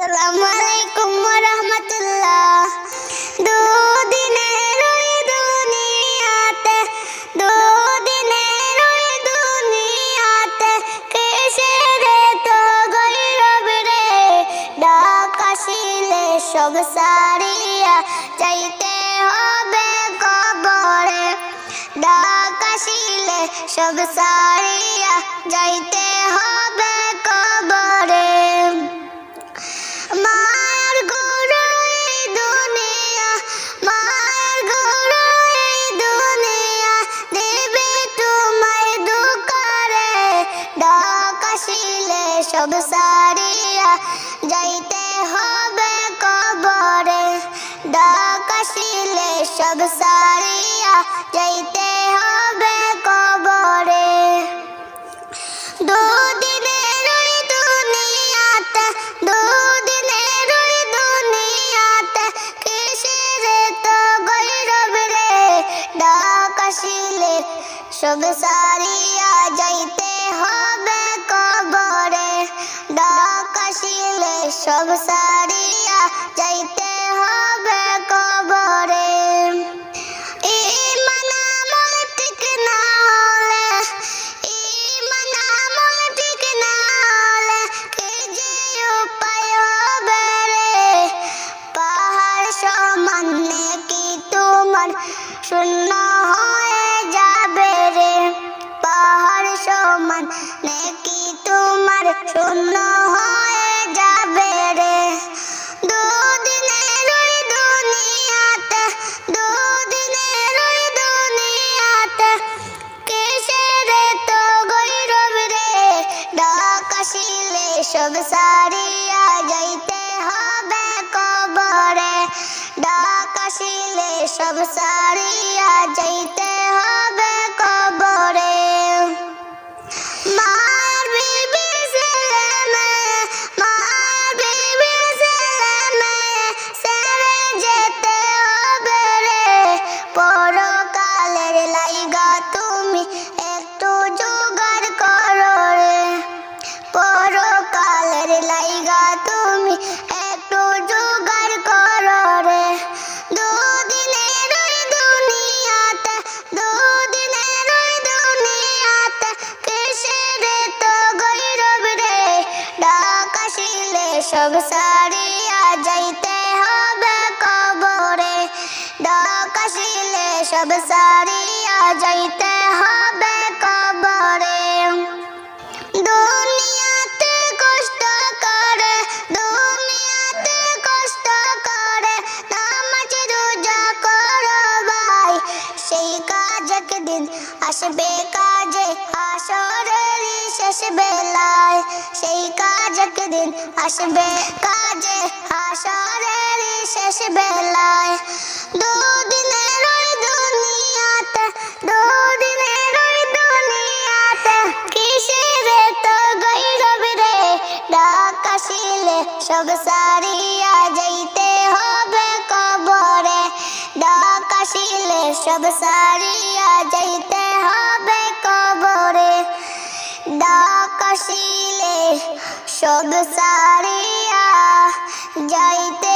আসসালামু আলাইকুম ওয়া রাহমাতুল্লাহ। দুদিনের ওই দুনিয়াতে, দুদিনের ওই দুনিয়াতে কিসের তো গৌরব রে, ডাক আসিলে সব সারিয়া যাইতে হবে কবরে, ডাক আসিলে সব সারিয়া যাইতে হবে কবরে। মায়ের গৌর এই দুনিয়া, মায়ের গৌর এই দুনিয়া, দেবে তোমায় দুকারে, ডাক আসিলে সব সারিয়া যাইতে হবে কবরে, ডাক আসিলে সব সারিয়া যাইতে হবে কবরে। দুদিনের ওই দুনিয়াতে, দুদিনের ওই দুনিয়াতে কিসের তো গৌরব রে, ডাক আসিলে সব সারিয়া যাইতে হবে কবরে, ডাক আসিলে সব সারিয়া যাইতে হবে কবরে। ঈমান আমল ঠিক না হলে, ঈমান আমল ঠিক না হলে কি যে উপায় হবে রে, পাহাড় সমান নেকি তোমার শূন্য হয়ে যাবে রে, পাহাড় সমান নেকি তোমার শূন্য হয়ে যাবে রে। দুদিনের ওই দুনিয়াতে, দুদিনের ওই দুনিয়াতে কিসের তো গৌরব রে, ডাক আসিলে সব সারিয়া যাইতে হবে কবরে, ডাক আসিলে সব সারিয়া যাইতে হবে কবরে। মায়ের বিবি ছেলে মেয়ে, মায়ের বিবি ছেলে মেয়ে ছেড়ে যেতে হবে রে, পরকালের লাইগা তুমি একটু জোগাড় করো রে, পরকালের লাইগা তুমি একটু জোগাড় করো রে। দুদিনের ওই দুনিয়াতে, দুদিনের ওই দুনিয়াতে কিসের তো গৌরব রে, ডাক আসিলে সব সারিয়া যাইতে হবে কবরে, ডাক আসিলে সব সারিয়া যাইতে হবে কবরে। দুনিয়াতে কষ্ট করে, দুনিয়াতে কষ্ট করে নামাজ রোজা করো ভাই, সেই কাজ একদিন আসবে কাজে হাসরের শেষ বেলায়, সেই কাজ একদিন আসবে কাজে হাসরের শেষ বেলায়। দুদিনের ওই দুনিয়াতে, দুদিনের ওই দুনিয়াতে কিসের তো গৌরব রে, ডাক আসিলে সব সারিয়া যাইতে হবে কবরে, ডাক আসিলে সব সারিয়া যাইতে হবে কবরে, ডাক আসিলে সব সারিয়া যাইতে